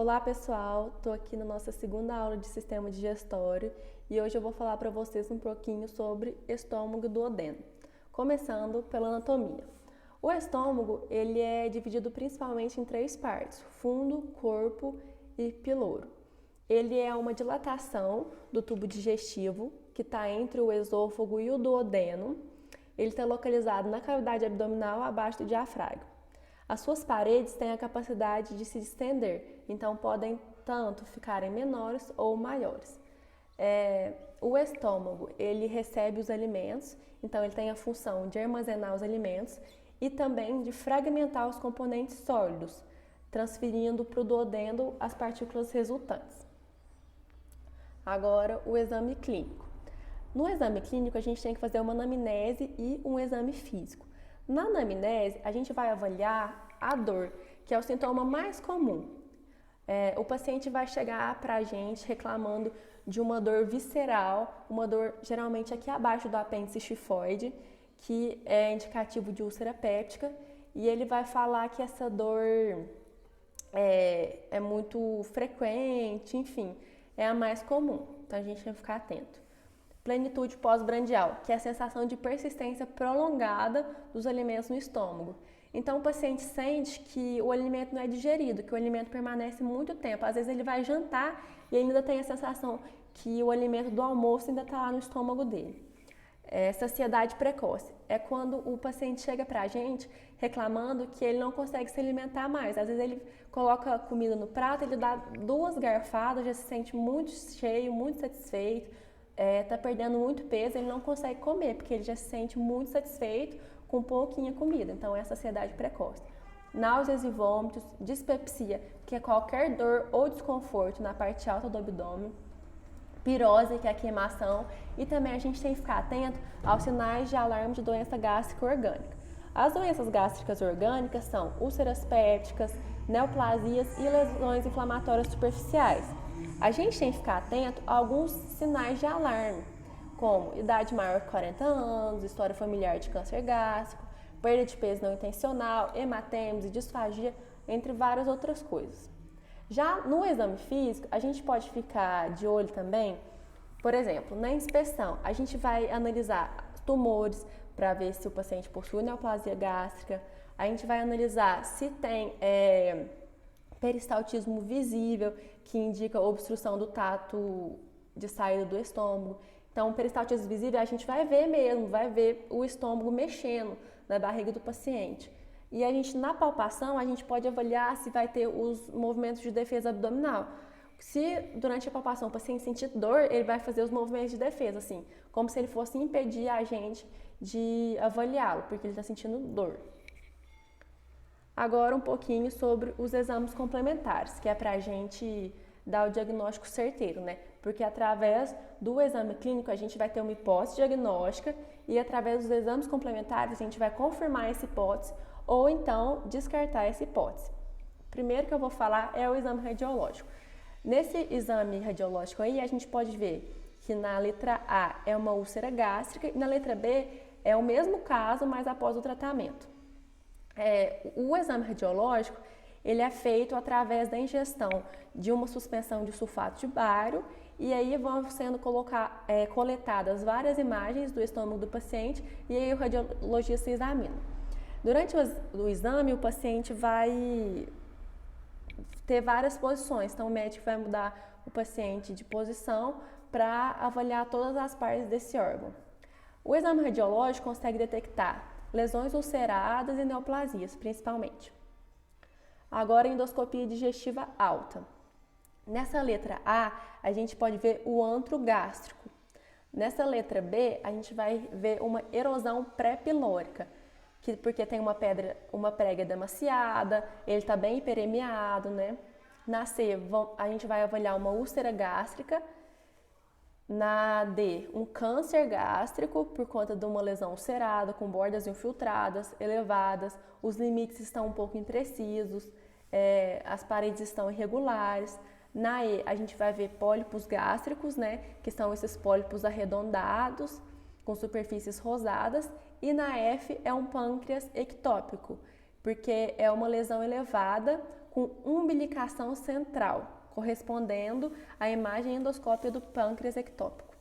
Olá pessoal, estou aqui na nossa segunda aula de sistema digestório e hoje eu vou falar para vocês um pouquinho sobre estômago e duodeno. Começando pela anatomia. O estômago ele é dividido principalmente em três partes: fundo, corpo e piloro. Ele é uma dilatação do tubo digestivo que está entre o esôfago e o duodeno. Ele está localizado na cavidade abdominal abaixo do diafragma. As suas paredes têm a capacidade de se estender, então podem tanto ficarem menores ou maiores. O estômago, ele recebe os alimentos, então ele tem a função de armazenar os alimentos e também de fragmentar os componentes sólidos, transferindo para o duodeno as partículas resultantes. Agora, o exame clínico. No exame clínico, a gente tem que fazer uma anamnese e um exame físico. Na anamnese, a gente vai avaliar a dor, que é o sintoma mais comum. O paciente vai chegar para a gente reclamando de uma dor visceral, uma dor geralmente aqui abaixo do apêndice xifoide, que é indicativo de úlcera péptica, e ele vai falar que essa dor é muito frequente, enfim, é a mais comum, então a gente tem que ficar atento. Plenitude pós-brandial, que é a sensação de persistência prolongada dos alimentos no estômago. Então, o paciente sente que o alimento não é digerido, que o alimento permanece muito tempo. Às vezes, ele vai jantar e ainda tem a sensação que o alimento do almoço ainda está lá no estômago dele. Saciedade precoce é quando o paciente chega para a gente reclamando que ele não consegue se alimentar mais. Às vezes, ele coloca comida no prato, ele dá 2 garfadas, já se sente muito cheio, muito satisfeito. Está perdendo muito peso, ele não consegue comer, porque ele já se sente muito satisfeito com pouquinha comida. Então, é a saciedade precoce. Náuseas e vômitos, dispepsia, que é qualquer dor ou desconforto na parte alta do abdômen. Pirose, que é a queimação. E também a gente tem que ficar atento aos sinais de alarme de doença gástrica orgânica. As doenças gástricas orgânicas são úlceras pépticas, neoplasias e lesões inflamatórias superficiais. A gente tem que ficar atento a alguns sinais de alarme, como idade maior que 40 anos, história familiar de câncer gástrico, perda de peso não intencional, hematêmese, disfagia, entre várias outras coisas. Já no exame físico, a gente pode ficar de olho também, por exemplo, na inspeção, a gente vai analisar tumores para ver se o paciente possui neoplasia gástrica, a gente vai analisar se tem peristaltismo visível, que indica obstrução do trato de saída do estômago. Então, o peristaltismo visível a gente vai ver mesmo, vai ver o estômago mexendo na barriga do paciente. E a gente, na palpação, a gente pode avaliar se vai ter os movimentos de defesa abdominal. Se durante a palpação o paciente sentir dor, ele vai fazer os movimentos de defesa, assim, como se ele fosse impedir a gente de avaliá-lo, porque ele está sentindo dor. Agora um pouquinho sobre os exames complementares, que é para a gente dar o diagnóstico certeiro, né? Porque através do exame clínico a gente vai ter uma hipótese diagnóstica e através dos exames complementares a gente vai confirmar essa hipótese ou então descartar essa hipótese. O primeiro que eu vou falar é o exame radiológico. Nesse exame radiológico aí a gente pode ver que na letra A é uma úlcera gástrica e na letra B é o mesmo caso, mas após o tratamento. O exame radiológico ele é feito através da ingestão de uma suspensão de sulfato de bário e aí vão sendo coletadas várias imagens do estômago do paciente e aí o radiologista examina. Durante o exame, o paciente vai ter várias posições, então o médico vai mudar o paciente de posição para avaliar todas as partes desse órgão. O exame radiológico consegue detectar lesões ulceradas e neoplasias, principalmente. Agora, endoscopia digestiva alta. Nessa letra A, a gente pode ver o antro gástrico. Nessa letra B, a gente vai ver uma erosão pré-pilórica, porque tem uma prega demasiada, ele está bem hiperemiado, né? Na C, a gente vai avaliar uma úlcera gástrica. Na D, um câncer gástrico por conta de uma lesão ulcerada, com bordas infiltradas, elevadas, os limites estão um pouco imprecisos, as paredes estão irregulares. Na E, a gente vai ver pólipos gástricos, né, que são esses pólipos arredondados, com superfícies rosadas. E na F, é um pâncreas ectópico, porque é uma lesão elevada com umbilicação central, correspondendo à imagem endoscópica do pâncreas ectópico.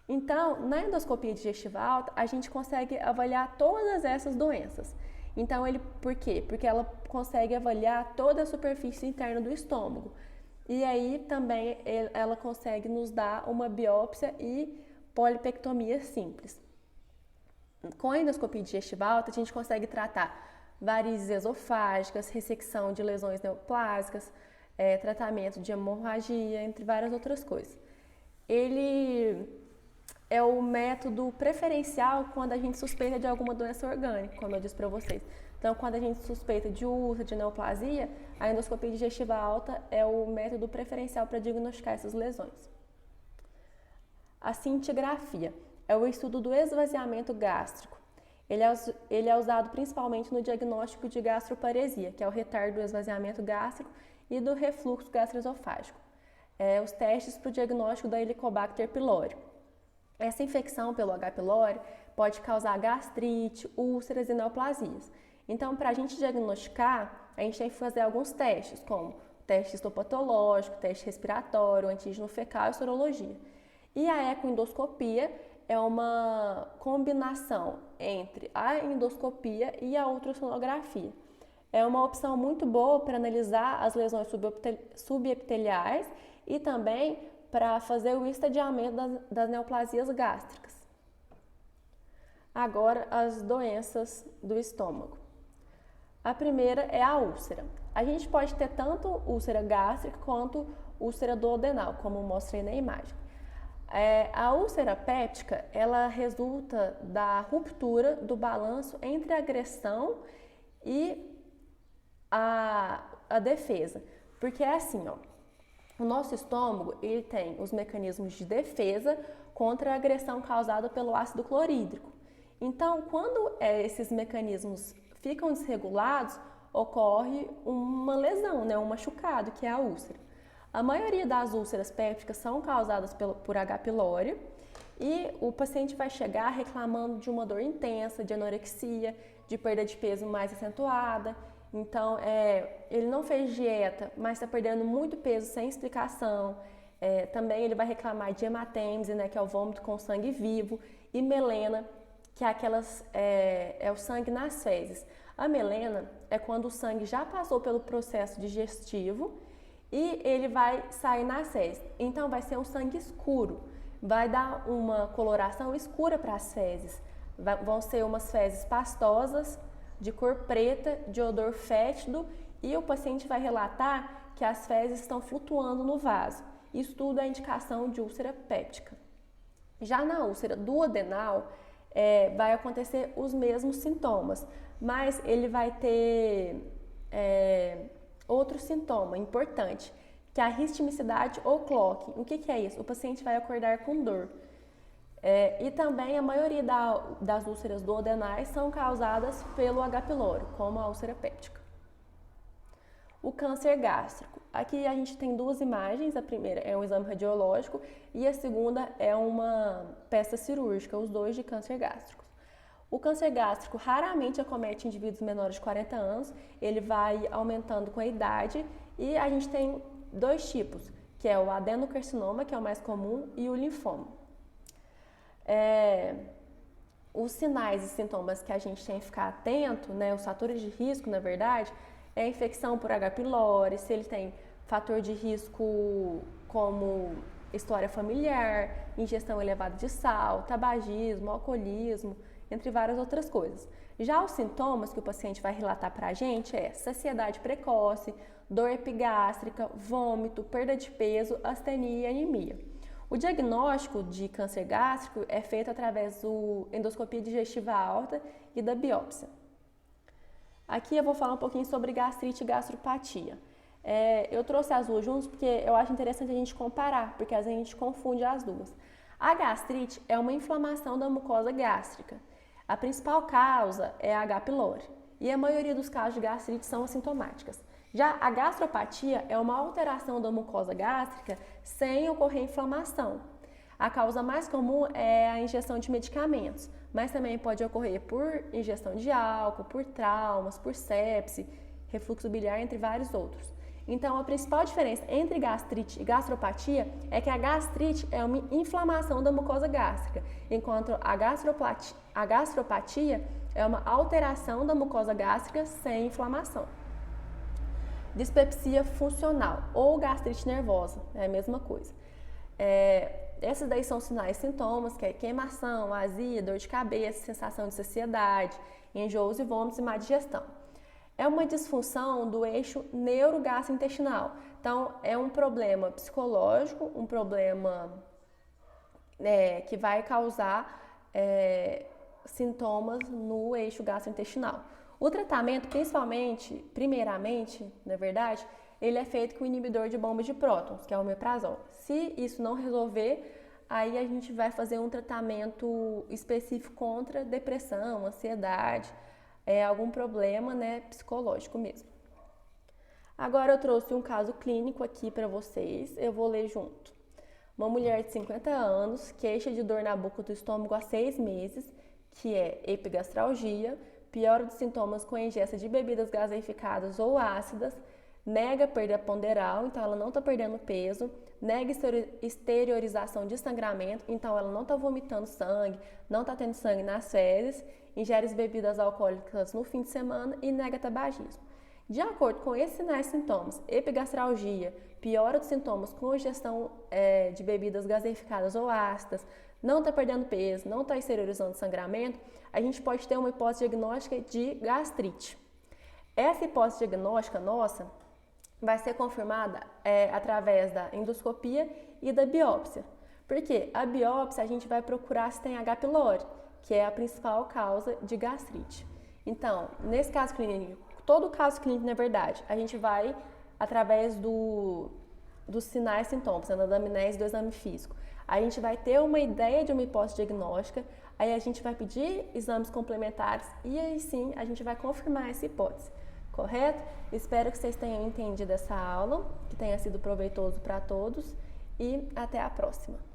Então, na endoscopia digestiva alta, a gente consegue avaliar todas essas doenças. Então, por quê? Porque ela consegue avaliar toda a superfície interna do estômago. E aí também ela consegue nos dar uma biópsia e polipectomia simples. Com a endoscopia digestiva alta, a gente consegue tratar varizes esofágicas, ressecção de lesões neoplásicas, tratamento de hemorragia, entre várias outras coisas. Ele é o método preferencial quando a gente suspeita de alguma doença orgânica, como eu disse para vocês. Então, quando a gente suspeita de úlcera, de neoplasia, a endoscopia digestiva alta é o método preferencial para diagnosticar essas lesões. A cintigrafia é o estudo do esvaziamento gástrico. Ele é usado principalmente no diagnóstico de gastroparesia, que é o retardo do esvaziamento gástrico e do refluxo gastroesofágico. Os testes para o diagnóstico da Helicobacter pylori. Essa infecção pelo H. pylori pode causar gastrite, úlceras e neoplasias. Então, para a gente diagnosticar, a gente tem que fazer alguns testes, como teste histopatológico, teste respiratório, antígeno fecal e sorologia. E a ecoendoscopia é uma combinação entre a endoscopia e a ultrassonografia. É uma opção muito boa para analisar as lesões subepiteliais e também para fazer o estadiamento das neoplasias gástricas. Agora, as doenças do estômago. A primeira é a úlcera. A gente pode ter tanto úlcera gástrica quanto úlcera duodenal, como mostrei na imagem. A úlcera péptica, ela resulta da ruptura do balanço entre a agressão e a defesa. Porque é assim, ó, o nosso estômago, ele tem os mecanismos de defesa contra a agressão causada pelo ácido clorídrico. Então, quando esses mecanismos ficam desregulados, ocorre uma lesão, né, um machucado, que é a úlcera. A maioria das úlceras pépticas são causadas por H. pylori e o paciente vai chegar reclamando de uma dor intensa, de anorexia, de perda de peso mais acentuada. Então, ele não fez dieta, mas está perdendo muito peso sem explicação. Também ele vai reclamar de hematêmese, né, que é o vômito com sangue vivo, e melena, que é o sangue nas fezes. A melena é quando o sangue já passou pelo processo digestivo e ele vai sair nas fezes. Então, vai ser um sangue escuro, vai dar uma coloração escura para as fezes. Vão ser umas fezes pastosas, de cor preta, de odor fétido, e o paciente vai relatar que as fezes estão flutuando no vaso. Isso tudo é indicação de úlcera péptica. Já na úlcera duodenal, vai acontecer os mesmos sintomas, mas ele vai ter outro sintoma importante, que é a ritmicidade ou clocking. O que é isso? O paciente vai acordar com dor. E também a maioria das úlceras duodenais são causadas pelo H. pylori, como a úlcera péptica. O câncer gástrico. Aqui a gente tem duas imagens, a primeira é um exame radiológico e a segunda é uma peça cirúrgica, os dois de câncer gástrico. O câncer gástrico raramente acomete indivíduos menores de 40 anos, ele vai aumentando com a idade e a gente tem dois tipos, que é o adenocarcinoma, que é o mais comum, e o linfoma. Os sinais e sintomas que a gente tem que ficar atento, né, os fatores de risco, na verdade, é a infecção por H. pylori, se ele tem fator de risco como história familiar, ingestão elevada de sal, tabagismo, alcoolismo, entre várias outras coisas. Já os sintomas que o paciente vai relatar para a gente é saciedade precoce, dor epigástrica, vômito, perda de peso, astenia e anemia. O diagnóstico de câncer gástrico é feito através do endoscopia digestiva alta e da biópsia. Aqui eu vou falar um pouquinho sobre gastrite e gastropatia. Eu trouxe as duas juntas porque eu acho interessante a gente comparar, porque às vezes a gente confunde as duas. A gastrite é uma inflamação da mucosa gástrica. A principal causa é a H. pylori e a maioria dos casos de gastrite são assintomáticas. Já a gastropatia é uma alteração da mucosa gástrica sem ocorrer inflamação. A causa mais comum é a ingestão de medicamentos, mas também pode ocorrer por ingestão de álcool, por traumas, por sepse, refluxo biliar, entre vários outros. Então, a principal diferença entre gastrite e gastropatia é que a gastrite é uma inflamação da mucosa gástrica, enquanto a gastropatia é uma alteração da mucosa gástrica sem inflamação. Dispepsia funcional ou gastrite nervosa, é a mesma coisa. Esses daí são sinais e sintomas, que é queimação, azia, dor de cabeça, sensação de saciedade, enjoos e vômitos e má digestão. É uma disfunção do eixo neurogastrointestinal. Então, é um problema psicológico, um problema que vai causar sintomas no eixo gastrointestinal. O tratamento, primeiramente, na verdade, ele é feito com inibidor de bomba de prótons, que é o omeprazol. Se isso não resolver, aí a gente vai fazer um tratamento específico contra depressão, ansiedade, algum problema, psicológico mesmo. Agora eu trouxe um caso clínico aqui para vocês, eu vou ler junto. Uma mulher de 50 anos, queixa de dor na boca do estômago há 6 meses, que é epigastralgia, piora dos sintomas com a ingesta de bebidas gaseificadas ou ácidas, nega perda ponderal, então ela não está perdendo peso, nega exteriorização de sangramento, então ela não está vomitando sangue, não está tendo sangue nas fezes, ingere bebidas alcoólicas no fim de semana e nega tabagismo. De acordo com esses sinais e sintomas, epigastralgia, piora dos sintomas com ingestão de bebidas gaseificadas ou ácidas, não está perdendo peso, não está exteriorizando sangramento, a gente pode ter uma hipótese diagnóstica de gastrite. Essa hipótese diagnóstica nossa vai ser confirmada através da endoscopia e da biópsia. Porque a biópsia a gente vai procurar se tem H. pylori, que é a principal causa de gastrite. Então, nesse caso clínico, todo caso clínico, na verdade, a gente vai através dos sinais e sintomas, da anamnese do exame físico. A gente vai ter uma ideia de uma hipótese diagnóstica, aí a gente vai pedir exames complementares e aí sim a gente vai confirmar essa hipótese. Correto? Espero que vocês tenham entendido essa aula, que tenha sido proveitoso para todos e até a próxima.